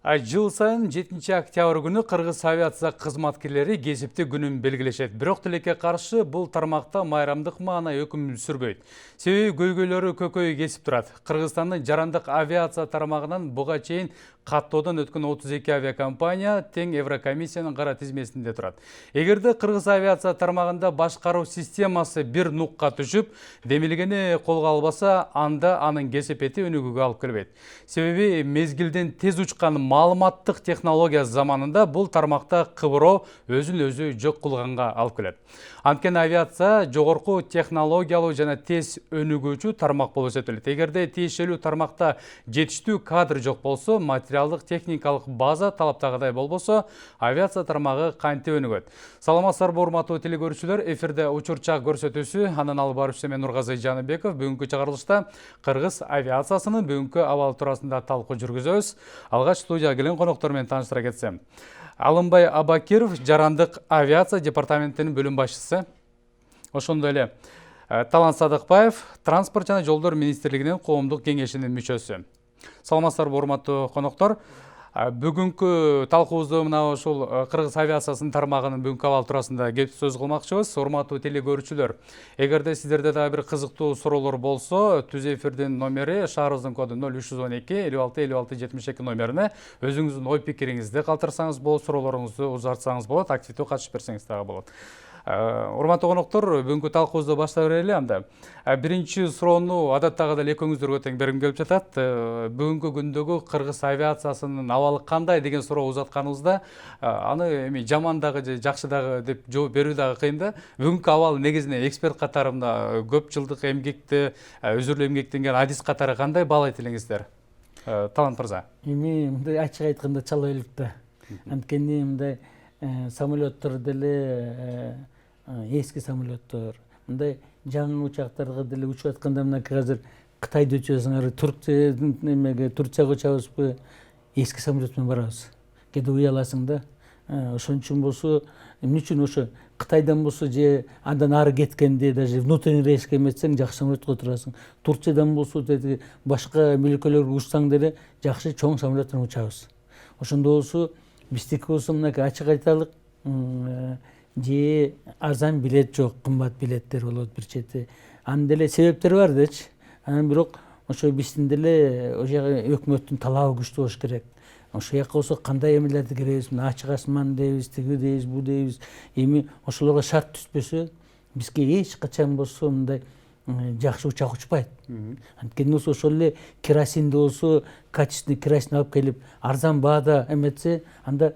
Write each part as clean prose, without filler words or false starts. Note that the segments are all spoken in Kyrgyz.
Жыл сайын 7 октябрь күні Кыргыз авиация кызматкерлери кесипти күнүн белгилешет. Бирок тилекке каршы бул тармакта майрамдык маана өкүм сүрбөйт. Себеби көйгөйлөрү көкөй кесип турат. Кыргызстандын жарандык авиация тармагынан буга чейин каттоодон өткөн 32 авиакомпания тең Еврокомиссиянын кара тизмесинде турат. Эгерде Кыргыз авиация тармагында башкаруу системасы бир нукка түшүп, демилгени колго албаса, анда анын кесепети өнүгүүгө алып келбейт. Себеби мезгилден тез учкан маалыматтык технология заманында бул тармакта кыбыроо өзүн өзү жок кылганга алып келет. Анткени авиация жогорку технологиялуу жана тез өнүгүүчү тармак болуп эсептелет. Эгерде тиешелүү тармакта жетиштүү кадр жок болсо, материалдык техникалык база талаптагыдай болбосо, авиация тармагы кантип өнүгөт? Саламатсыздарбы, урматтуу телекөрүүчүлөр, эфирде учурчак көрсөтүүсү, анын алып баруучусу мен Нургазы Жаныбеков. Бүгүнкү чыгарылышта Кыргыз авиациясынын бүгүнкү абалы туурасында талкуу жүргүзөбүз. Алгач студияга келген коноктор менен тааныштыра кетсем. Алымбай Абакиров, жарандык авиация департаментинин бөлүм башчысы. Ошондой эле Талант Садыкбаев, транспорт жана жолдор министрлигинин коомдук кеңешинин мүчөсү. Саламатсыздарбы, урматтуу коноктор. Бүгүнкү талкуубузду мына ушул Кыргыз авиациясынын тармагынын бүгүнкү абалы туурасында кеп сөз кылмакчыбыз. Урматтуу телекөрүүчүлөр, эгерде сиздерде да бир кызыктуу суроолор болсо, түз эфирдин номери шаарыбыздын коду 0312 56 56 72 номерине өзүңүздүн ой пикириңизди калтырсаңыз болот, суроолоруңузду узартсаңыз болот, активдүү катышып берсеңиз дагы болот. Урматтуу коноктор, бүгүнкү талкуубузду баштап берели анда. Биринчи суроону адаттагыдай экөөңүздөргө тең бергим келип жатат. Бүгүнкү күндөгү Кыргыз авиациясынын абалы кандай деген суроо узатканыбызда, аны эми жаман дагы же жакшы дагы деп жооп берүү дагы кыйын да. Бүгүнкү абал негизинен эксперт катары мына көп жылдык эмгекти, өзүрлүү эмгектенген адис катары кандай баалайт элеңиздер? Талант мырза. Эми мындай ачык айтканда чала элек да. Анткени мындай самолеттор деле эски самолеттор, мындай жаңы учактарга деле учуп атканда мынакей азыр Кытайда учасыңар, Турцияга учабызбы, эски самолет менен барабыз. Кээде уяласың да. Ошон үчүн болсо, эмне үчүн ошо Кытайдан болсо же андан ары кеткенде даже внутренний рейске эметсең жакшы самолетке отурасың. Турциядан болсо башка мөлкөлөргө учсаң деле жакшы чоң самолет менен учабыз. Ошондо болсо биздики болсо мынакей ачык айталык, же арзан билет жок, кымбат билеттер болот бир чети. Анын деле себептери бар дечи. Анан бирок ошо биздин деле өкмөттүн талабы күчтүү болуш керек. Ошол жака болсо кандай эмелерди керебиз, ачык асман дейбиз, тиги дейбиз, бу дейбиз. Эми ошолорго шарт түспөсө, бизге эч качан болсо мындай жакшы учак учпайт. Анткени болсо ошол эле керосинди болсо, качественный керосин алып келип, арзан баада эметсе, анда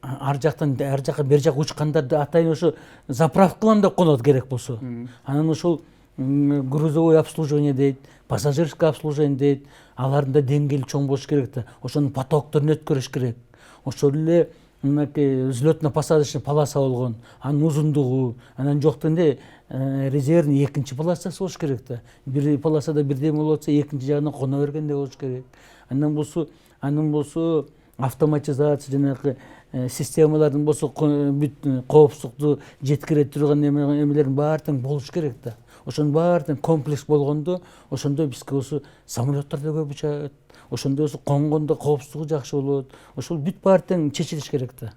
ар жактан бер жака учкандар атайын ошо заправкалан да конот керек болсо. Анан ошол грузовой обслуживание дейт, пассажирский обслуживание дейт, алардын да деңгээли чоң болуш керек да. Ошонун потокторун өткөрүш керек. Ошол эле мынакей взлетно-посадочный полоса болгон, анын узундугу, анан жоктон резервный экинчи полосасы болуш керек да. Бир полосада бирдеме болуп атса, экинчи жагынан коно бергенде болуш керек. Андан болсо автоматизация жанагы системалардын болсо бүт коопсуздукту жеткире турган эмелердин баары тең болуш керек да. Ошонун баары тең комплекс болгондо, ошондо бизге болсо самолеттор да көп учат, ошондо болсо конгондо коопсуздугу жакшы болот. Ошол бүт баары тең чечилиш керек да.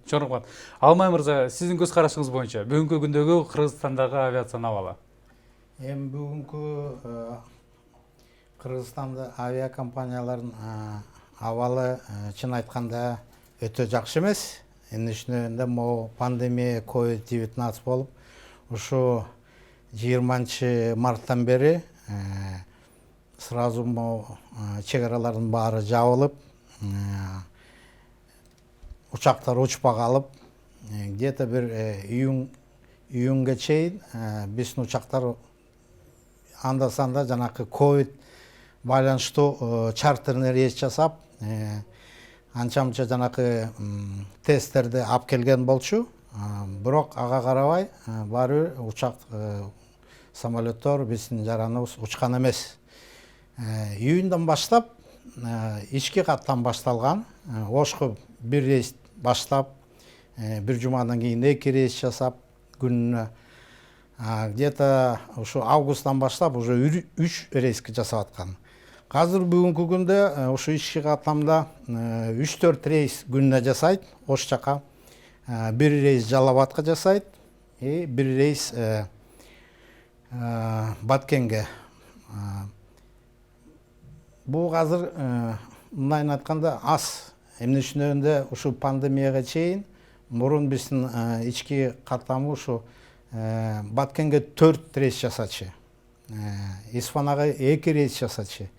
Чоң рахмат. Алмай мырза, сиздин көз карашыңыз боюнча бүгүнкү күндөгү Кыргызстандагы авиациянын абалы? Эми бүгүнкү Кыргызстанда авиакомпаниялардын абалы чын айтканда өтө жакшы эмес. Эмне үчүн дегенде, могу пандемия COVID-19 болуп, ушу 20 марттан бери сразу чек аралардын баары жабылып, учактар учпай калып, где-то бир июнга чейин биздин учактар анда-санда жанакы ковид байланыштуу чартерный рейс жасап, анча-мынча жанакы тесттерди алып келген болчу. Бирок ага карабай баары бир учак, самолеттор биздин жараныбыз учкан эмес. Июндан баштап ички каттан башталган. Ошко бир рейс баштап, бир жумадан кийин 2 рейс жасап күнүнө. Где-то ушу августтан баштап уже 3 рейске жасап аткан. Азыр бүгүнкү күндө ушу ички катламда 3-4 рейс күнүнө жасайт ош жака. Бир рейс Жалал Абадка жасайт, бир рейс Баткенге. Бул азыр мындайын айтканда аз. Эмне үчүн дегенде ушу пандемияга чейин мурун биздин ички катламы ушу Баткенге 4 рейс жасачы. Исфанага 2 рейс жасачы.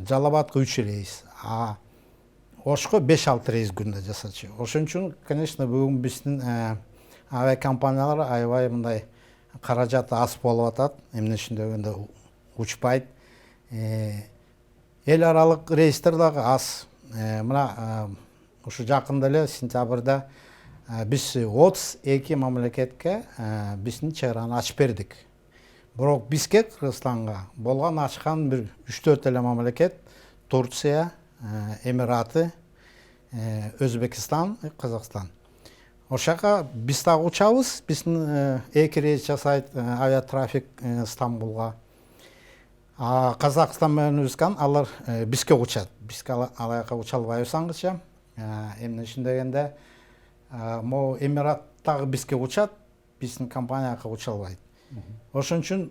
Жалал Абадка 3 рейс. Ошко 5-6 рейс күндө жасачы. Ошон үчүн, конечно, бүгүн биздин авиакомпаниялар аябай мындай каражаты аз болуп атат. Эмне үчүн дегенде учпайт. Эл аралык рейстер дагы аз. Мына ушу жакында эле сентябрда биз 32 мамлекетке биздин чек араны ачып бердик. Бирок бизге Кыргызстанга болгон ачкан бир 3-4 эле мамлекет: Турция, Эмираты, Өзбекстан, Казакстан. Ошака биз дагы учабыз. Биздин 2 рейс жасайт авиатрафик Стамбулга. Казакстан менен Өзбекстан алар бизге учат. Бизге алаяка уча албайбыз аңгыча. Эмне үчүн дегенде, могу Эмираттагы бизге учат, биздин компанияга уча албайт. Ошон үчүн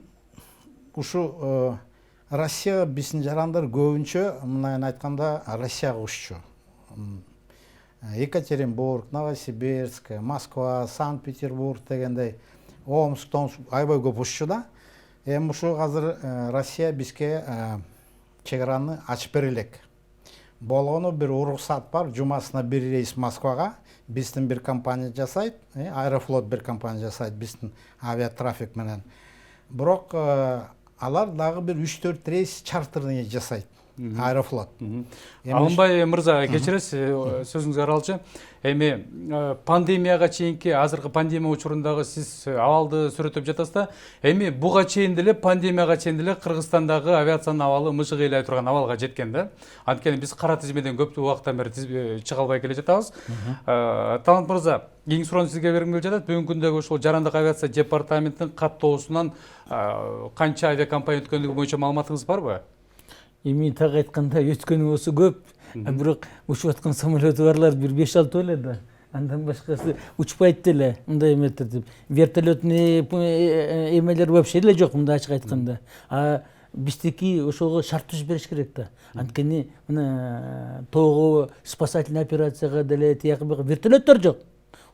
ушу Россия биздин жарандар көбүнчө мындайын айтканда Россияга уччу. Екатеринбург, Новосибирск, Москва, Санкт-Петербург дегендей, Омск, Томск аябай көп уччу да. Эми ушу азыр Россия бизге чек араны ачып бере элек. Болгону бир уруксат бар, жумасына бир рейс Москвага биздин бир компания жасайт, Аэрофлот бир компания жасайт биздин авиатрафик менен. Бирок алар дагы бир 3-4 рейс чартерный жасайт. Аэрофлот. Алынбай мырза, кечиресиз, сөзүңүзгө аралчы. Эми пандемияга чейинки, азыркы пандемия учурундагы сиз абалды сүрөттөп жатасыз да. Эми буга чейин деле, пандемияга чейин деле Кыргызстандагы авиациянын абалы мыжык ыйлай турган абалга жеткен да. Анткени биз кара тизмеден көп убакыттан бери чыга албай келе жатабыз. Талант мырза, эң суроону сизге бергим келип жатат. Бүгүнкү күндөгү ушул жарандык авиация департаментинин каттоосунан канча авиакомпания өткөндүгү боюнча маалыматыңыз барбы? Эми так айтканда өткөнү болсо көп, бирок учуп аткан самолеты барлар бир 5-6 эле да. Андан башкасы учпайт деле, мындай эметтерди. Вертолетный эмелер вообще эле жок, мындай ачык айтканда. Биздики ошого шарт түзүп бериш керек да. Анткени мына тоого спасательный операцияга деле тияк вертолеттер жок.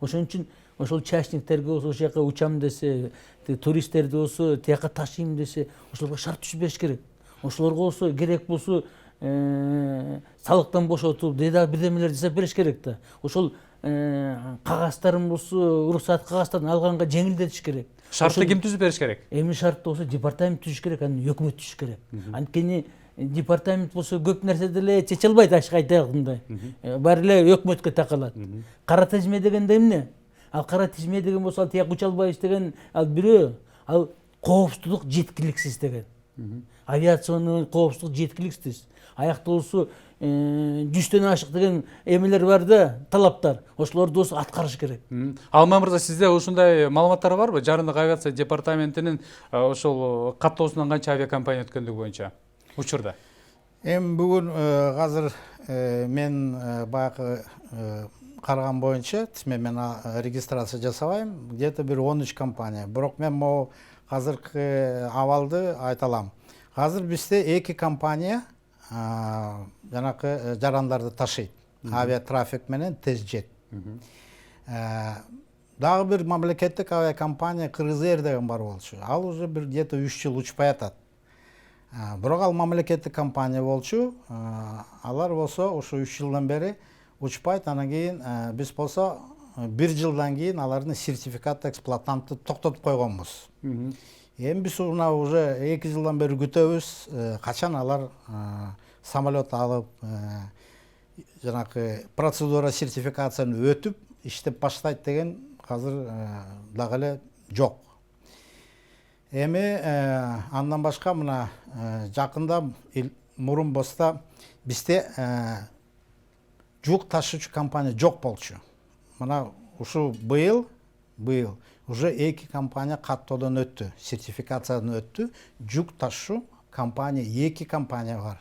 Ошон үчүн ошол частниктерге болсо ошол жака учам десе, туристтерди болсо тияка ташыйм десе, ошолорго шарт түзүп бериш керек. Ошолорго болсо керек болсо салыктан бошотуп, бирдемелер жасап бериш керек да. Ошол кагаздарын болсо, уруксат кагаздарын алганга жеңилдетиш керек. Шартты ким түзүп бериш керек? Эми шартты болсо департамент түзүш керек, анан өкмөт түзүш керек. Анткени департамент болсо көп нерсе деле чече албайт, ачык айткандай. Баары эле өкмөткө такалат. Кара тизме дегенде эмне? Ал кара тизме деген болсо ал тияк уча албайбыз деген, ал бирөө, ал коопсуздук жеткиликсиз деген. Авиационный коопсуздук жеткиликсиз. Аякта болсо 100төн ашык деген эмелер бар да, талаптар. Ошолорду болсо аткарыш керек. Алмай мырза, сизде ушундай маалыматтар барбы? Жарандык авиация департаментинин ошол каттоосунан канча авиакомпания өткөндүгү боюнча учурда? Эми бүгүн азыр мен баягы караган боюнча тизме менен регистрация жасабайм, где-то бир 13 компания. Бирок мен могу азыркы абалды айта алам. Азыр бизде 2 компания жанакы жарандарды ташыйт. Авиатрафик менен Тезжет. Дагы бир мамлекеттик авиакомпания Кыргызэйр деген бар болчу. Ал уже бир где-то 3 жыл учпай атат. Бирок ал мамлекеттик компания болчу. Алар болсо ошо 3 жылдан бери учпайт. Анан кийин биз болсо 1 жылдан кийин алардын сертификат эксплуатантты токтотуп койгонбуз. Эми биз уже 2 жылдан бери күтөбүз, качан алар самолет алып, жанакы процедура сертификацияны өтүп, иштеп баштайт деген азыр дагы эле жок. Эми андан башка мына жакында мурун болсо бизде жүк ташуучу компания жок болчу. Мына ушу быйыл уже 2 компания каттоодон өттү, сертификациядан өттү. Жүк ташуу компания, 2 компания бар.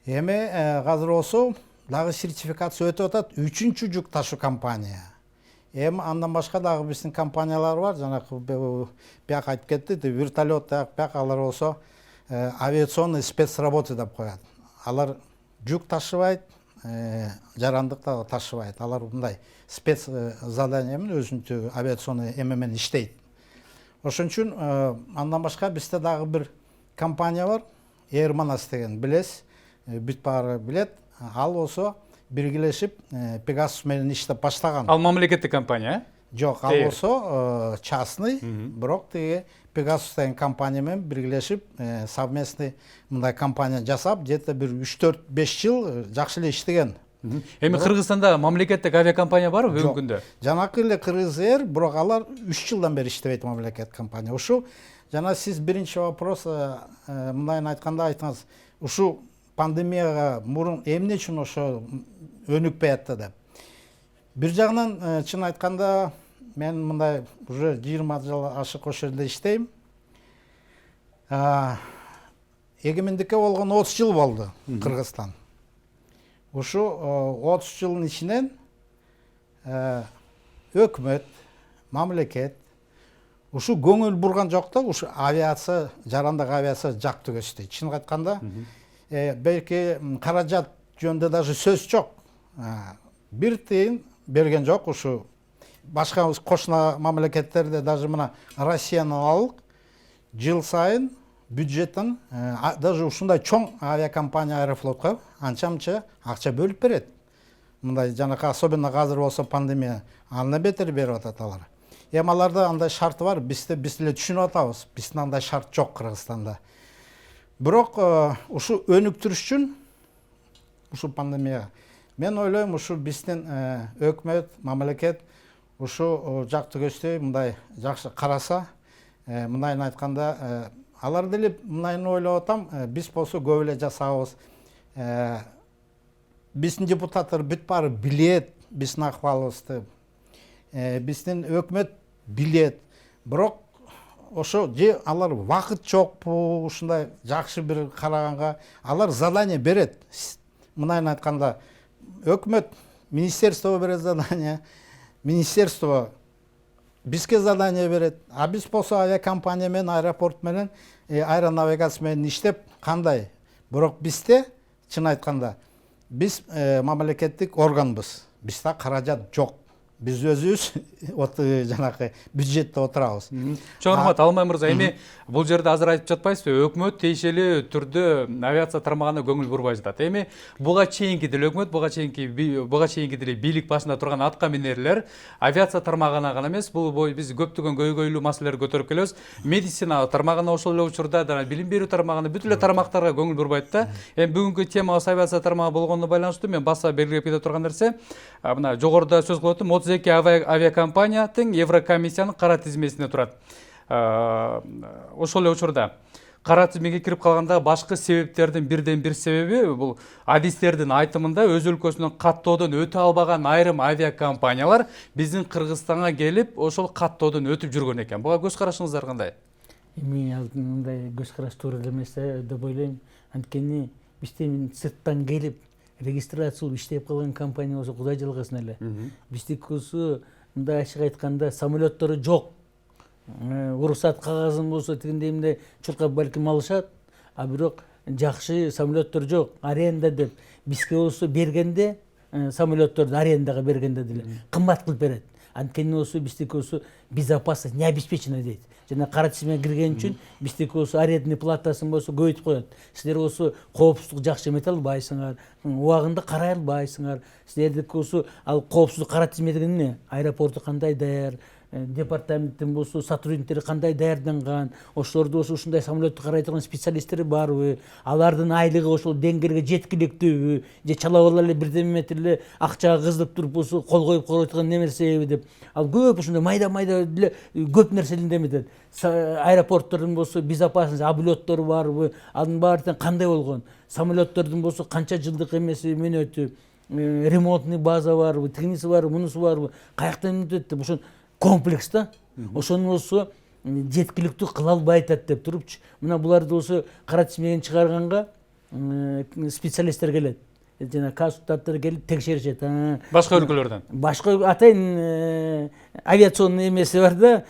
Эми азыр болсо дагы сертификация өтүп атат 3-чү жүк ташуу компания. Эми андан башка дагы биздин компаниялар бар, жанакы бияк айтып кетти, вертолет бияк алар болсо авиационный спецработы деп коет. Алар жүк ташыбайт, жарандык да ташыбайт. Алар мындай спец задание менен өзүнчө авиационный эме менен иштейт. Ошон үчүн андан башка бизде дагы бир компания бар, Air Manas деген, билесиз, бүт баары билет. Ал болсо биргелешип Pegasus менен иштеп баштаган. Ал мамлекеттик компания? Жок, ал болсо частный, бирок тиги Pegasus деген компания менен биргелешип совместный мындай компания жасап, где-то бир 3-4-5 жыл жакшы эле иштеген. Эми Кыргызстанда мамлекеттик авиакомпания барбы бүгүнкү күндө? Жанакы эле Кыргыз Air, бирок алар 3 жылдан бери иштебейт мамлекеттик компания. Ушу жана сиз биринчи вопрос мындайын айтканда айттыңыз, ушу пандемияга мурун эмне үчүн ошо өнүкпөй атты деп. Бир жагынан чын айтканда мен мындай уже 20 жыл ашык ошол жерде иштейм. Эгемендикке болгон 30 жыл болду Кыргызстан. Ушу 30 жылдын ичинен өкмөт, мамлекет ушу көңүл бурган жок да, ушу авиация, жарандык авиация жактуу өстү. Чын айтканда белки каражат жөнүндө даже сөз жок. Бир тыйын берген жок ушу. Башка кошуна мамлекеттерде даже мына Россияны алык, жыл сайын бюджеттен даже ушундай чоң авиакомпания Аэрофлотко анча-мынча акча бөлүп берет. Мындай жанакы особенно азыр болсо пандемия андан бетер берип атат алар. Эми аларда андай шарты бар, биз эле түшүнүп атабыз. Биздин андай шарт жок Кыргызстанда. Бирок ушу өнүктүрүш үчүн ушу пандемия мен ойлойм ушу биздин өкмөт, мамлекет ушу жактуу көздөй мындай жакшы караса, мындайын айтканда алар деле мындайын ойлоп атам, биз болсо көп эле жасабыз. Биздин депутаттар бүт баары билет биздин акыбалыбызды. Биздин өкмөт билет. Бирок ошо же алар вакыт жокпу, ушундай жакшы бир караганга алар задание берет. Мындайын айтканда өкмөт министерство берет задание, министерство бизге задание берет. А биз болсо авиакомпания менен, аэропорт менен, аэронавигация менен иштеп кандай? Бирок бизде чын айтканда биз мамлекеттик органбыз. Бизде каражат жок. Биз өзүбүз жанакы бюджетте отурабыз. Чоң рахмат, Алмай мырза. Эми бул жерде азыр айтып жатпайсызбы? Өкмөт тиешелүү түрдө авиация тармагына көңүл бурбай жатат. Эми буга чейинки деле өкмөт, буга чейинки деле бийлик башында турган атка минерлер авиация тармагына гана эмес, бул биз көптөгөн көйгөйлүү маселелерди көтөрүп келебиз. Медицина тармагына ошол эле учурда билим берүү тармагына бүт эле тармактарга көңүл бурбайт да. Эми бүгүнкү темабыз авиация тармагы болгону байланыштуу мен баса белгилеп кете турган нерсе, мына жогоруда сөз кылып өттүм, 32 авиакомпания тең Еврокомиссиянын кара тизмесинде турат. Ошол эле учурда кара тизмеге кирип калганда башкы себептердин бирден бир себеби бул адистердин айтымында өз өлкөсүнөн каттоодон өтө албаган айрым авиакомпаниялар биздин Кыргызстанга келип ошол каттоодон өтүп жүргөн экен. Буга көз карашыңыздар кандай? Эми мындай көз караш туура эмес деп ойлойм. Анткени биздин сырттан келип регистрациялуу иштеп калган компания болсо кудай жалгасын эле. Биздикиси мындай ачык айтканда самолеттору жок. Уруксат кагазын болсо тигиндей мындай чуркап балким алышат, а бирок жакшы самолеттор жок. Аренда деп бизге болсо бергенде самолетторду арендага бергенде деле кымбат кылып берет. Анткени болсо биздики болсо безопасность не обеспечена дейт. Жана кара тизмеге кирген үчүн биздики болсо арендный платасын болсо көбөйтүп коет. Силер болсо коопсуздук жакшы эмете албайсыңар, убагында карай албайсыңар. Силердики болсо ал коопсуздук кара тизме деген эмне? Аэропорту кандай даяр, департаменттин болсо сотрудниктери кандай даярданган, ошолорду болсо ушундай самолетту карай турган специалисттери барбы, алардын айлыгы ошол деңгээлге жеткиликтүүбү, же чалап эле бирдеме метр эле акчага кызылып туруп болсо кол коюп корой турган нерсеби деп. Ал көп ушундай майда эле көп нерселерди эметет. Аэропорттордун болсо безопасность облёттор барбы, анын баары тең кандай болгон, самолеттордун болсо канча жылдык эмеси мөөнөтү, ремонтный база барбы, тигиниси барбы, мунусу барбы, каяктан өтөт деп ошон комплекс да. Ошону болсо жеткиликтүү кыла албай атат деп турупчу. Мына буларды осы кара тизмеден чыгарганга специалисттер келет. Жана консультанттар келип текшеришет. Башка өлкөлөрдөн. Башка атайын авиационный эмеси бар да,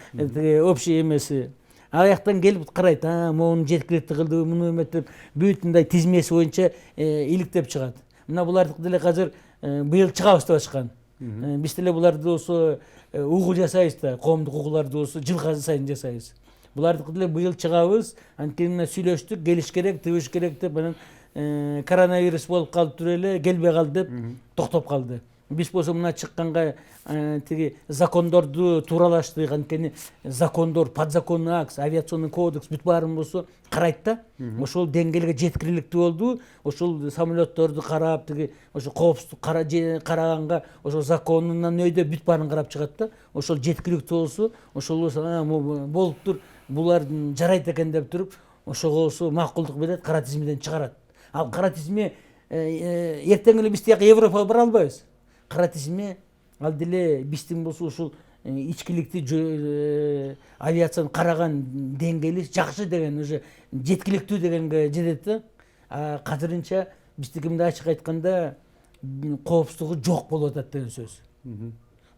общий эмеси. Ал жактан келип карайт, муну жеткиликтүү кылды, муну эметип, бүт мындай тизмеси боюнча иликтеп чыгат. Мына буларды деле азыр быйыл чыгабыз деп ачкан. Биз деле буларды осы угуу жасайбыз да, коомдук угууларды осы жылга сайын жасайбыз. Буларды деле быйыл чыгабыз, анткени мына сүйлөштүк, келиш керек, тибиш керек деп, анан коронавирус болуп калып эле, келбей калды деп токтоп калды. Биз болсо мына чыкканга тиги закондорду тууралаштык, анткени закондор, подзаконный акт, авиационный кодекс бүт баарын болсо карайт да. Ошол деңгээлге жеткиликтүү болду. Ошол самолетторду карап, тиги ошо коопсуздук караганга, ошол законунан өйдө бүт баарын карап чыгат да. Ошол жеткиликтүү болсо, ошол болуптур, булар жарайт экен деп туруп, ошого болсо макулдук берет, кара тизмеден чыгарат. Ал кара тизме эртең эле биз тияка Европага бара албайбыз. Кара тизме ал деле биздин болсо ушул ичкиликтүү авиацияны караган деңгээли жакшы деген, уже жеткиликтүү дегенге жетет да. Азырынча биздики мындай ачык айтканда коопсуздугу жок болуп атат деген сөз.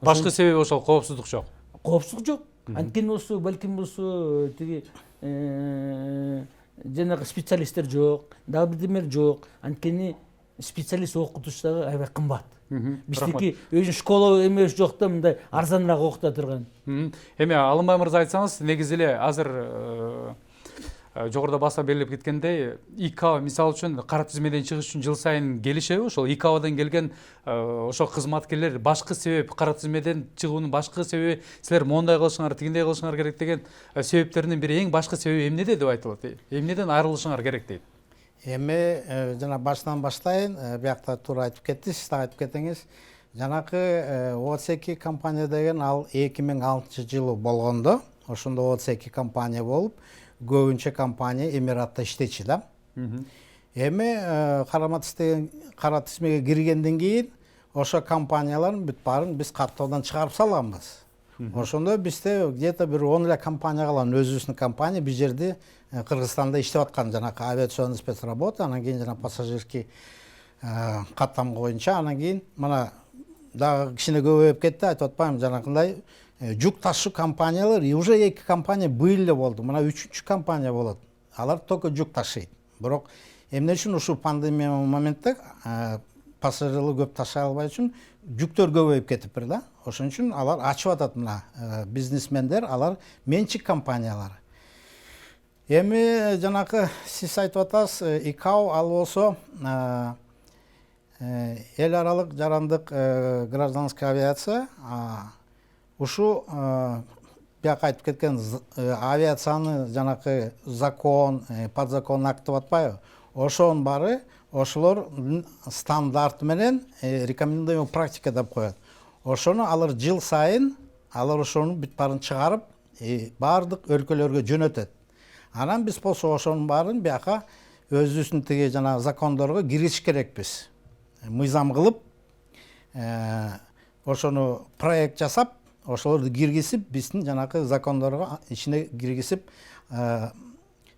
Башкы себеби ошол коопсуздук жок. Коопсуздук жок. Анткени болсо балким болсо тиги жанагы специалисттер жок, дагы бирдемер жок. Анткени специалист окутуш дагы аябай кымбат. Биздики өзү школа эмес жок да, мындай арзаныраак окута турган. Эми Алымбай мырза айтсаңыз, негизи эле азыр жогоруда баса берилип кеткендей, ИКАО мисалы үчүн кара тизмеден чыгыш үчүн жыл сайын келишеби? Ошол ИКАОдон келген ошол кызматкерлер башкы себеп, кара тизмеден чыгуунун башкы себеби силер мондай кылышыңар, тигиндей кылышыңар керек деген себептердин бири, эң башкы себеби эмнеде деп айтылат? Эмнеден айрылышыңар керек дейт? Эми жана башынан баштайын, биякта туура айтып кеттиз, сиз да айтып кетиңиз. Жанакы 32 компания деген ал 2006 жылы болгондо, ошондо 32 компания болуп, көбүнчө компания Эмиратта иштечи да. Эми кара тизмеге киргенден кийин ошо компаниялардын бүт баарын биз каттоодон чыгарып салганбыз. Ошондо бизде где-то бир 10 эле компания калган, өзүбүздүн компания бир жерде Кыргызстанда иштеп аткан, жанакы авиационный спецработа, анан кийин жана пассажирский каттам боюнча, анан кийин мына дагы кичине көбөйүп кетти, айтып атпаймынбы, жанакындай жүк ташуу компаниялар, и уже 2 компания быйыл эле болду. Мына 3-чү компания болот. Алар только жүк ташыйт. Бирок эмне үчүн ушул пандемия моментте пассажирлар көп ташый албай үчүн жүктөр көбөйүп кетиптир да. Ошон үчүн алар ачып атат, мына бизнесмендер, алар менчик компаниялар. Эми жанакы сиз айтып атасыз, ИКАО ал болсо эл аралык жарандык гражданская авиация, ушу бияка айтып кеткен авиацияны жанакы закон, подзаконный акт деп атпайбы? Ошонун баары ошолор стандарты менен рекомендуемый практика деп коет. Ошону алар жыл сайын алар ошону бүт баарын чыгарып, баардык өлкөлөргө жөнөтөт. Анан биз болсо ошонун баарын бияка өзүбүздүн тиги жана закондорго киргизиш керекпиз. Мыйзам кылып, ошону проект жасап, ошолорду киргизип, биздин жанакы закондорго ичине киргизип,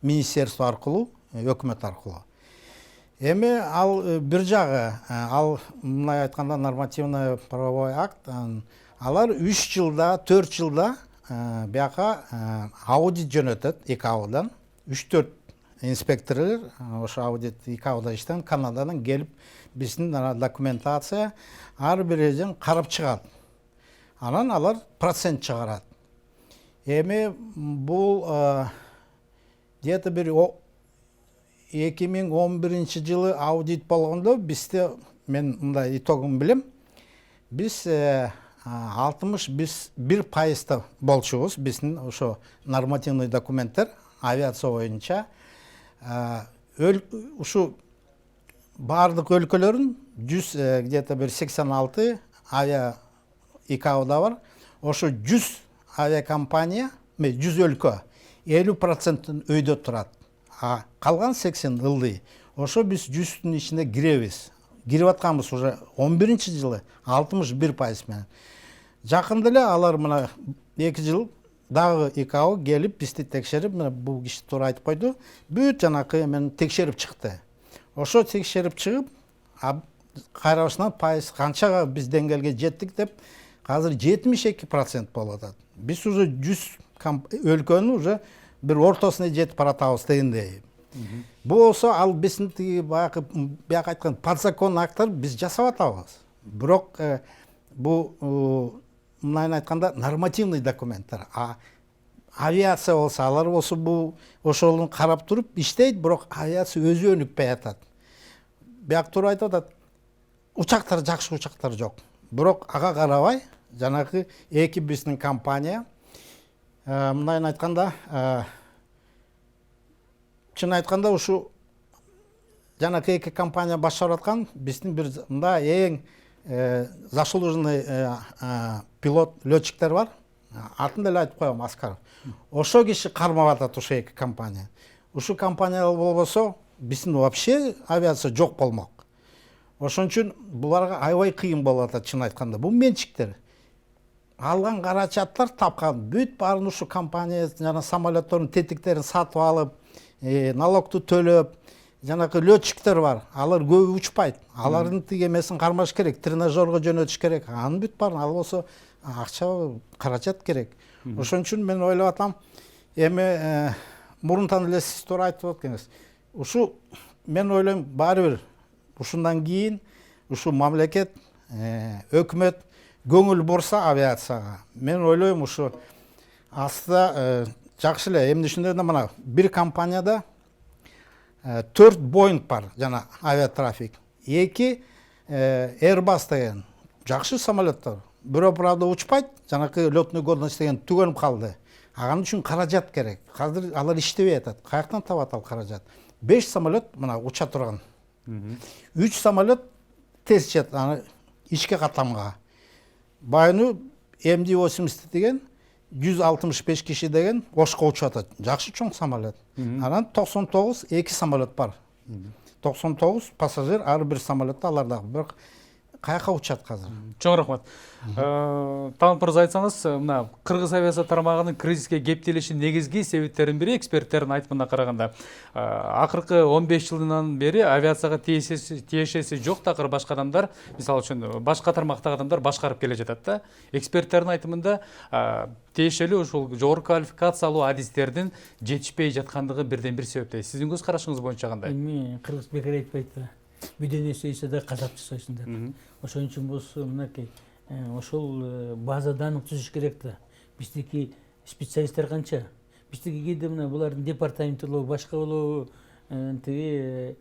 министерство аркылуу, өкмөт аркылуу. Эми ал бир жагы, ал мындай айтканда нормативный правовой акт, алар 3 жылда, 4 жылда бияка аудит жөнөтөт ИКАОдан. 3-4 инспекторлор ошо аудит ИКАОда иштеген, Канададан келип биздин документация ар бир жерден карап чыгат. Анан алар процент чыгарат. Эми бул где-то бир 2011 жылы аудит болгондо бизде, мен мындай итогун билем, биз 61% болчубуз, биздин ошо нормативный документтер авиация боюнча. Ушу баардык өлкөлөрдүн где-то бир 86 авиа ИКАОда бар. Ошо 100 авиакомпания, 100 өлкө 50% өйдө турат. Калган 80 ылдый. Ошо биз 100-тун ичине киребиз. Кирип атканбыз уже 11 жылы 61% менен. Жакында эле алар мына 2 жыл дагы экөө келип бизди текшерип, мына бул киши туура айтып койду, бүт жанакы эмен текшерип чыкты. Ошо текшерип чыгып, кайрабышынан пайыз канчага биз деңгээлге жеттик деп, азыр 72% болуп атат. Биз уже 100 өлкөнүн уже бир ортосуна жетип баратабыз дегендей. Бул болсо ал биздин тиги баягы айткан подзакон акттар биз жасап атабыз. Бирок бул мынайын айтканда нормативный документтер. Авиация болсо, алар болсо бул ошолун карап туруп иштейт, бирок авиация өзү өнүкпөй атат. Бияк туура айтып атат. Учактар жакшы учактар жок. Бирок ага карабай, жанагы эки биздин компания мынайын айтканда, чын айтканда ушу жанагы эки компания башкарып аткан биздин бир мында эң заслуженный пилот летчиктер бар. Атын деле айтып коем, Аскаров. Ошо киши кармап атат ушу эки компания. Ушу компания болбосо биздин вообще авиация жок болмок. Ошон үчүн буларга аябай кыйын болуп атат, чын айтканда. Бул менчиктер. Алган каражаттар тапкан бүт баарын ушу компания жана самолеттордун тетиктерин сатып алып, налогду төлөп, жанакы летчиктер бар. Алар көбү учпайт. Алардын тиги эмесин кармаш керек, тренажерго жөнөтүш керек. Анын бүт баарын ал болсо акча, каражат керек. Ошон үчүн мен ойлоп атам, эми мурунтан эле сиз туура айтып аткансыз. Ушу мен ойлойм баары бир ушундан кийин ушу мамлекет, өкмөт көңүл бурса авиацияга. Мен ойлойм ушу аста жакшы эле эмне үчүн мына бир компанияда 4 Boeing бар, жана авиатрафик. 2 Airbus деген жакшы самолеттор. Бирөө правда учпайт, жанакы лётный годность деген түгөнүп калды. Аган үчүн каражат керек. Азыр алар иштебей атат. Каяктан табат ал каражат? 5 самолет мына уча турган. 3 самолет тест жет, аны ичке катламга. Байыны MD-80 деген 165 киши деген Ошко учуп атат. Жакшы чоң самолет. Анан 99 2 самолет бар. 99 пассажир ар бир самолетте аларда. Бирок каяка учат азыр? Чоң рахмат. Тагын бир айтсаңыз, мына Кыргыз авиация тармагынын кризиске кептелиши негизги себептердин бири эксперттердин айтымына караганда, акыркы 15 жылдан бери авиацияга тиешеси жок такыр башка адамдар, мисалы үчүн башка тармактагы адамдар башкарып келе жатат да. Эксперттердин айтымында тиешелүү ушул жогорку квалификациялуу адистердин жетишпей жаткандыгы бирден бир себеп. Сиздин көз карашыңыз боюнча кандай? Эми кыргыз бекер айтпайт да. Бүдөн эсейсе да казак жасайсың деп. Ошон үчүн болсо мынакей ошол база данных түзүш керек да. Биздики специалисттер канча? Биздики кээде мына булардын департаменти болобу, башка болобу, тиги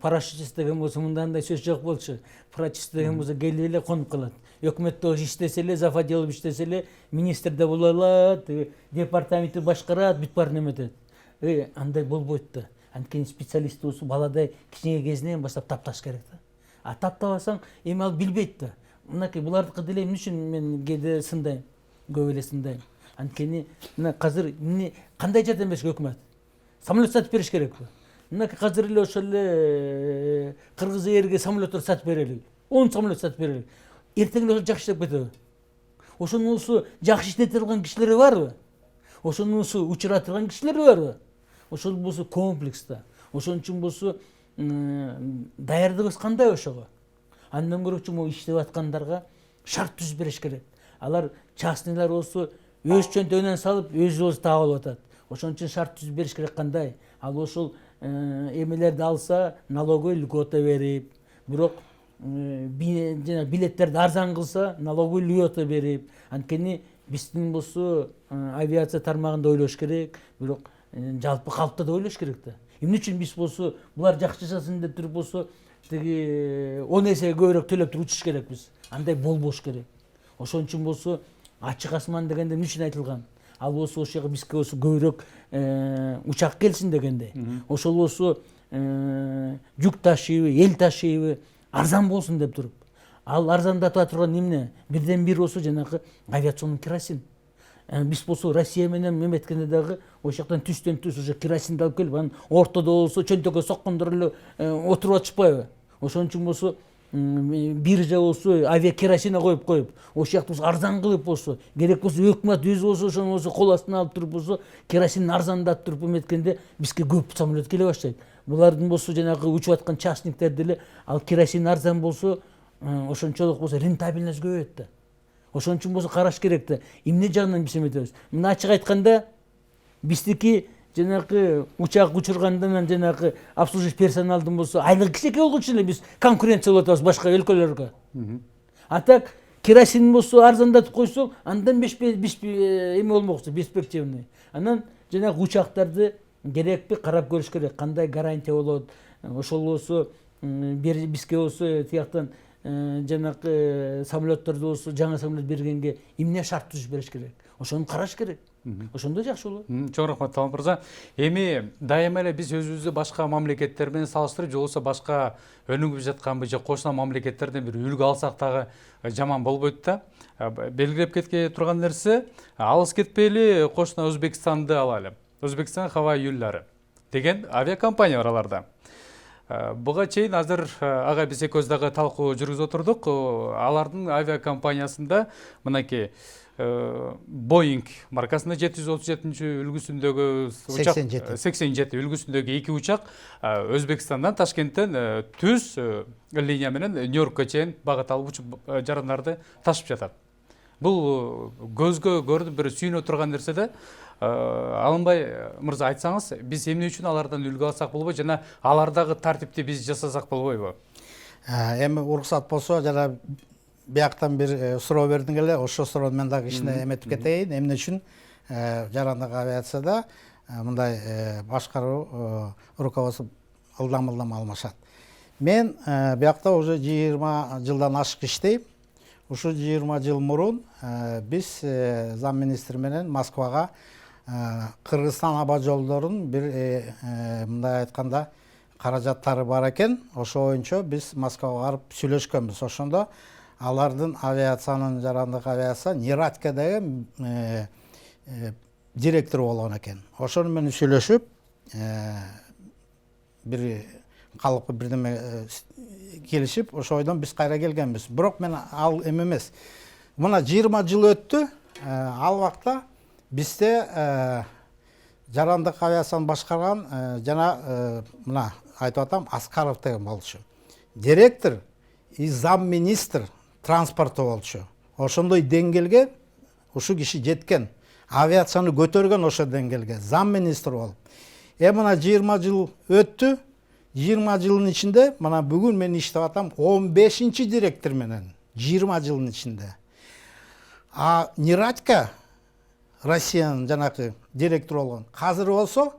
парашютист деген болсо мындандай сөз жок болчу. Парашютист деген болсо келип эле конуп калат. Өкмөттө иштесе эле, зав. Отделов иштесе эле, министрде боло алат, департаментти башкарат, бүт баарын эметет. Андай болбойт да. Анткени специалист болсо баладай кичине кезинен баштап тапташ керек да. А таптабасаң эми ал билбейт да. Мынакей булардыкы деле эмне үчүн мен кээде сындайм, көп эле сындайм. Анткени мына азыр кандай жардам бериш өкмөт? Самолет сатып бериш керекпи? Мынакей азыр эле ошол эле Кыргыз Airге самолеттор сатып берели. 10 самолет сатып берели. Эртең эле жакшы иштеп кетеби? Ошонусу жакшы иштете алган кишилери барбы? Ошонусу учура турган кишилери барбы? Ошол болсо комплекс да. Ошон үчүн болсо даярдыгыбыз кандай ошого? Андан көрөчү могу иштеп аткандарга шарт түзүп бериш керек. Алар частныйлар болсо өз чөнтөгүнөн салып, өзү болсо таап алып атат. Ошон үчүн шарт түзүп бериш керек кандай? Ал ошол эмелерди алса, налоговый льгота берип, бирок билеттерди арзан кылса, налоговый льгота берип. Анткени биздин болсо авиация тармагында ойлош керек, бирок жалпы калкта да ойлош керек да. Эмне үчүн биз болсо булар жакшы жашасын деп туруп болсо тиги 10 эсе көбүрөөк төлөп туруп учуш керекпиз. Андай болбош керек. Ошон үчүн болсо ачык асман дегенде эмне үчүн айтылган? Ал болсо ошол жерге бизге болсо көбүрөөк учак келсин дегенде. Ошол болсо жүк ташыйбы, эл ташыйбы арзан болсун деп туруп. Ал арзандатып турган эмне? Бирден бир болсо жанагы авиационный керосин. Биз болсо Россия менен эметкенде дагы ошол жактан түстөн түз уже керосинди алып келип, анан ортодо болсо чөнтөгкө соккондор эле отуруп атышпайбы? Ошон үчүн болсо биржа болсо авиа керосина коюп ошол жакты болсо арзан кылып болсо керек болсо өкмөт өзү болсо ошону болсо кол астына алып туруп болсо керосин арзандатып туруп эметкенде бизге көп самолет келе баштайт. Булардын болсо жанагы учуп аткан частниктер деле ал керосин арзан болсо ошончолук болсо рентабельность көбөйөт да. Ошон үчүн болсо караш керек да. Эмне жагынан биз эметебиз? Мына ачык айтканда биздики жанагы учак учургандан анан жанагы обслуживающий персоналдын болсо айлыгы кичине болгон эле биз конкуренция болуп атабыз башка өлкөлөргө. А так керосин болсо арзандатып койсоң, андан эме болмокчу, беспричинный. Анан жанагы учактарды керекпи карап көрүш керек, кандай гарантия болот. Ошол болсо бизге болсо тияктан жанагы самолетторду болсо жаңы самолет бергенге эмне шарт түзүп бериш керек. Ошону караш керек. Ошондо жакшы болот. Чоң рахмат Талант мырза. Эми дайыма эле биз өзүбүздү башка мамлекеттер менен салыштырып, же болбосо башка өнүгүп жатканбы же кошуна мамлекеттерден бир үлгү алсак дагы жаман болбойт да. Белгилеп кетке турган нерсе, алыс кетпейли кошуна Өзбекстанды алалы. Өзбекстан Хава Юллары деген авиакомпания бар аларда. Буга чейин азыр ага биз экөөбүз дагы талкуу жүргүзүп отурдук. Алардын авиакомпаниясында мынакей Boeing маркасында 737-үлгүсүндөгү учак 87 үлгүсүндөгү 2 учак Өзбекстандан Ташкенттен түз линия менен Нью-Йоркко чейин багыт алып учуп жарандарды ташып жатат. Бул көзгө көрүнүп бир сүйүнө турган нерсе да. Алынбай мырза айтсаңыз, биз эмне үчүн алардан үлгү алсак болбойт жана алардагы тартипти биз жасасак болбойбу? Эми уруксат болсо жана бияктан бир суроо бердиң эле, ошол суроону мен дагы кичине эметип кетейин. Эмне үчүн жарандык авиацияда мындай башкаруу руководство ылдам алмашат? Мен биякта уже 20 жылдан ашык иштейм. Ушу 20 жыл мурун биз замминистр менен Москвага Кыргызстан аба жолдорунун бир мындай айтканда каражаттары бар экен. Ошо боюнча биз Москвага барып сүйлөшкөнбүз. Ошондо алардын авиациянын жарандык авиация Нератка деген директор болгон экен. Ошону менен сүйлөшүп бир калыпкы бирдеме келишип, ошойдон биз кайра келгенбиз. Бирок мен ал эме эмес. Мына 20 жыл өттү. Ал убакта бизде жарандык авиацияны башкарган жана мына айтып атам Аскаров деген болчу. Директор и замминистр транспорту болчу. Ошондой деңгээлге ушу киши жеткен. Авиацияны көтөргөн ошо деңгээлге замминистр болуп. Мына 20 жыл өттү. 20 жылдын ичинде мына бүгүн мен иштеп атам 15-чи директор менен 20 жылдын ичинде. А Нератка Россиянын жанакы директор болгон. Азыр болсо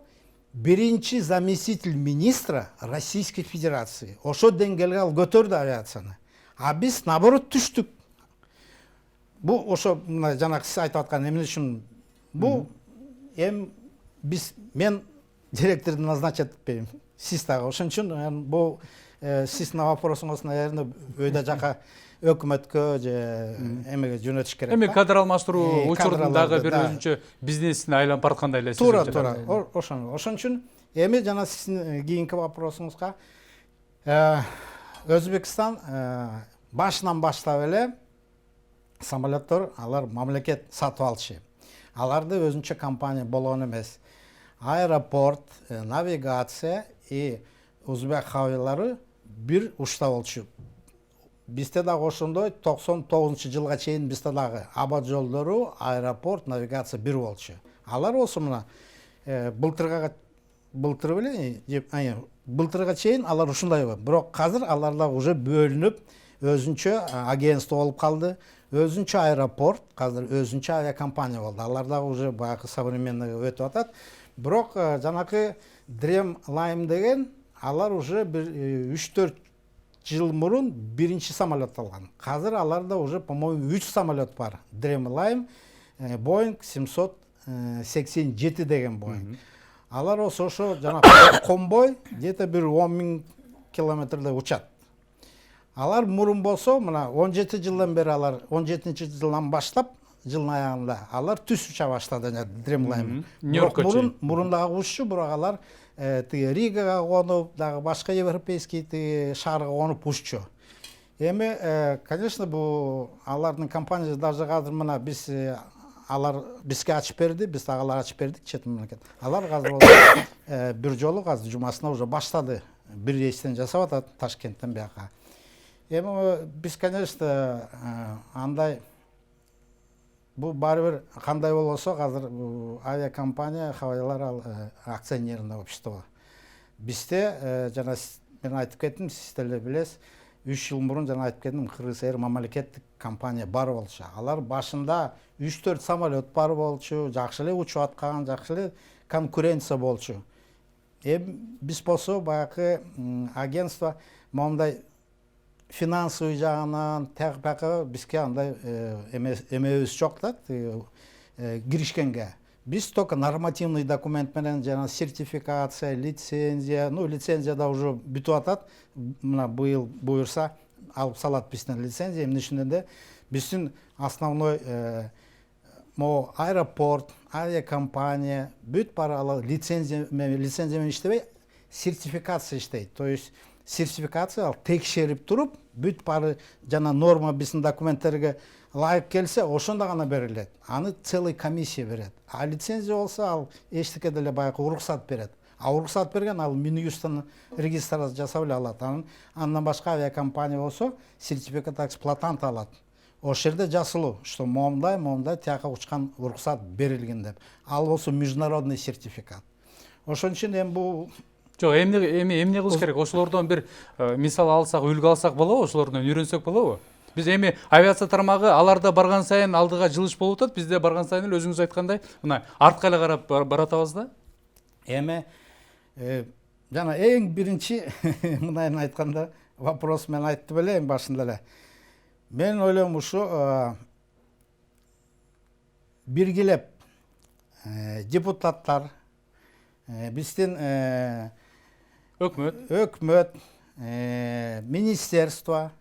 биринчи заместитель министра Российской Федерации. Ошо деңгээлге ал көтөрдү авиацияны. А биз наоборот түштүк. Бу ошо мына жанакы сиз айтып аткан эмне үчүн бу биз мен директорду назначать этпейм. Сиз дагы ошон үчүн бул сиздин вопросуңуз, наверное, өйдө жака өкмөткө же эмеге жөнөтүш керек. Эми кадр алмаштыруу учурдагы бир өзүнчө бизнесине айланып бараткандай эле. Туура. Ошон үчүн эми жана сиздин кийинки вопросуңузга Өзбекстан башынан баштап эле самолеттор алар мамлекет сатып алчу. Аларды өзүнчө компания болгон эмес. Аэропорт, навигация и Узбек хавилары бир ушта болчу. Бизде дагы ошондой 99-жылга чейин бизде дагы аба жолдору, аэропорт, навигация бир болчу. Алар болсо мына былтырга чейин алар ушундай болду. Бирок азыр алар дагы уже бөлүнүп өзүнчө агентство болуп калды. Өзүнчө аэропорт, азыр өзүнчө авиакомпания болду. Алар дагы уже баягы современный өтүп атат. Бирок жанакы Dreamline деген алар уже 3-4 жыл мурун биринчи самолет алган. Азыр аларда уже, по-моему, 3 самолет бар. Dreamline, Boeing 787 деген Boeing. Алар ошо жана конвой где-то бир 10 000 километрде учат. Алар мурун болсо, мына 17 жылдан бери алар 17-жылдан баштап жылдын аягында алар түз уча баштады Dreamline. Мурун дагы уччу, бирок алар Ригага конуп, дагы башка европейский шаарга конуп уччу. Эми, конечно, бул алардын компаниясы даже азыр мына биз алар бизге ачып берди, биз агалар ачып бердик чет мамлекет. Алар азыр болсо бир жолу азыр жумасына уже баштады. Бир рейстен жасап атат Ташкенттен бияка. Эми биз, конечно, андай бул баары бир кандай болсо азыр авиакомпания хавайлар акционерное общество. Бизде жана мен айтып кеттим, сиз деле билесиз, 3 жыл мурун жана айтып кеттим, Кыргыз Эйр мамлекеттик компания бар болчу. Алар башында 3-4 самолет бар болчу, жакшы эле учуп аткан, жакшы эле конкуренция болчу. Биз болсо баягы агентство моундай финансовый жагынан тагы бизге андай эмебиз жок да, киришкенге. Биз только нормативный документ менен жана сертификация, лицензия, лицензияда уже бүтүп атат. Мына быйыл буюрса алып салат бизден лицензия. Эмне үчүн биздин основной могу аэропорт, авиакомпания бүт баары лицензия менен иштебей, сертификация иштейт. То есть сертификация ал текшерип туруп, бүт баары жана норма биздин документтерге лайык келсе, ошондо гана берилет. Аны целый комиссия берет. А лицензия болсо ал эчтеке деле баягы уруксат берет. А уруксат берген ал Минюсттан регистрация жасап эле алат. Андан башка авиакомпания болсо сертификат эксплуатант алат. Ошол жерде жазылуу, что моундай тияка учкан уруксат берилген деп. Ал болсо международный сертификат. Ошон үчүн эми бул Жок, эмне кылыш керек? Ошолордон бир мисал алсак, үлгү алсак болобу? Ошолордон үйрөнсөк болобу? Биз эми авиация тармагы аларда барган сайын алдыга жылыш болуп атат. Бизде барган сайын эле өзүңүз айткандай, мына артка эле карап баратабыз да. Эми жана эң биринчи мындайын айтканда вопрос мен айтып элем башында эле. Мен ойлойм ушу биргелеп депутаттар, биздин өкмөт, министерство,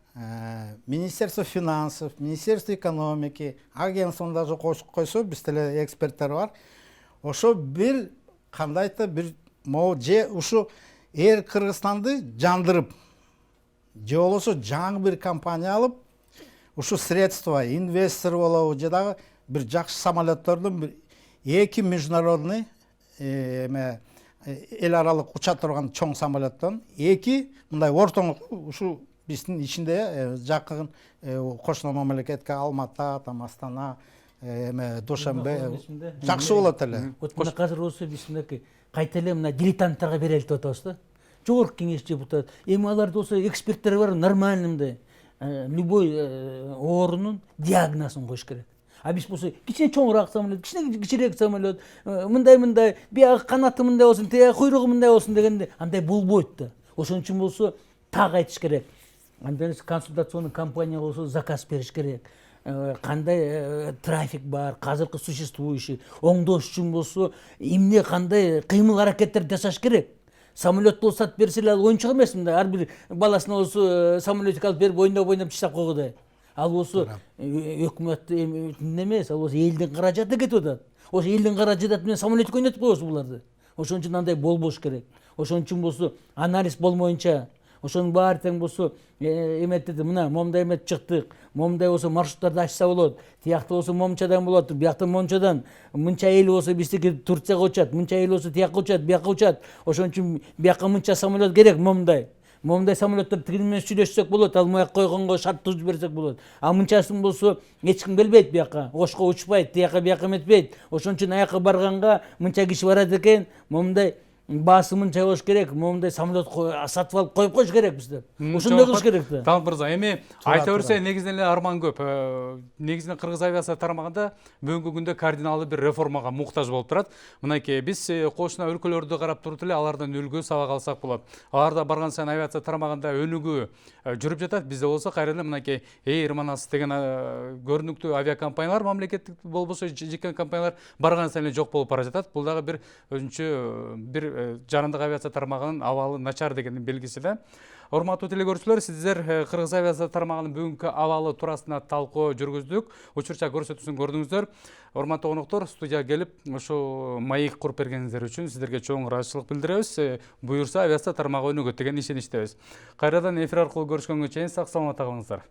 Министерство финансов, Министерство экономики, агентствону даже кошуп койсо, бизде эле эксперттер бар. Ошо бир кандайда бир же ушу Эйр Кыргызстанды жандырып, же болбосо жаңы бир компания алып, ушу средства, инвестор болобу, же дагы бир жакшы самолеттордун бир 2 международный эл аралык уча турган чоң самолеттон 2 мындай ортоңок ушу биздин ичинде жакын кошуна мамлекетке Алматы, Астана, Душанбе жакшы болот эле. Вот мына азыр болсо биз мынакей кайта эле мына дилетанттарга берели деп атабыз да. Жогорку кеңеш депутат. Эми аларда болсо эксперттер бар, нормальный мындай любой оорунун диагнозун коюш керек. А биз болсо кичине чоңураак самолет, кичирээк самолет, мындай, биягы канаты мындай болсун, тиягы куйругу мындай болсун дегенде андай болбойт да. Ошон үчүн болсо так айтыш керек. Андан консультационный компания болсо заказ бериш керек. Кандай трафик бар, азыркы существующий, оңдош үчүн болсо эмне кандай кыймыл аракеттер жасаш керек. Самолет болсо сатып берсе эле ал оюнчук эмес мындай. Ар бир баласына болсо самолетик алып берип ойноп таштап койгудай. Ал болсо өкмөт эмес, ал болсо элдин каражаты кетип атат. Ошо элдин каражаты менен самолетик ойнотуп коебуз буларды. Ошон үчүн андай болбош керек. Ошон үчүн болсо анализ болмоюнча, ошонун баары тең болсо эметти, мына момундай эмет чыктык, момундай болсо маршруттарды ачса болот, тиякта болсо момунчадан болот, биякта момунчадан, мынча эл болсо биздики Турцияга учат, мынча эл болсо тияка учат, бияка учат. Ошон үчүн бияка мынча самолет керек момундай. Момундай самолеттер тигини менен сүйлөшсөк болот, ал мояк койгонго шарт түзүп берсек болот. А мынчасын болсо эч ким келбейт бияка, ошко учпайт, тияка бияка эметпейт. Ошон үчүн аяка барганга мынча киши барат экен, момундай баасы мынча болуш керек, момундай самолет сатып алып коюп коюш керек бизде. Ошондой кылыш керек да. Талант мырза, эми айта берсе негизинен эле арман көп. Негизинен Кыргыз авиация тармагында бүгүнкү күндө кардиналдуу бир реформага муктаж болуп турат. Мынакей биз кошуна өлкөлөрдү карап туруп эле алардан үлгү сабак алсак болот. Аларда барган сайын авиация тармагында өнүгүү жүрүп жатат. Бизде болсо кайра эле мынакей Эйр Манас деген көрүнүктүү авиакомпаниялар, мамлекеттик болбосо жеке компаниялар барган сайын эле жок болуп бара жатат. Бул дагы бир өзүнчө бир жарандык авиация тармагынын абалы начар дегендин белгиси да. Урматтуу телекөрүүчүлөр, сиздер Кыргыз авиация тармагынын бүгүнкү абалы туурасында талкуу жүргүздүк. Учурча көрсөтүүсүн көрдүңүздөр. Урматтуу коноктор, студияга келип, ушу маек куруп бергениңиздер үчүн сиздерге чоң ыраазычылык билдиребиз. Буюрса авиация тармагы өнүгөт деген ишеничтебиз. Кайрадан эфир аркылуу көрүшкөнгө чейин сак саламатта калыңыздар.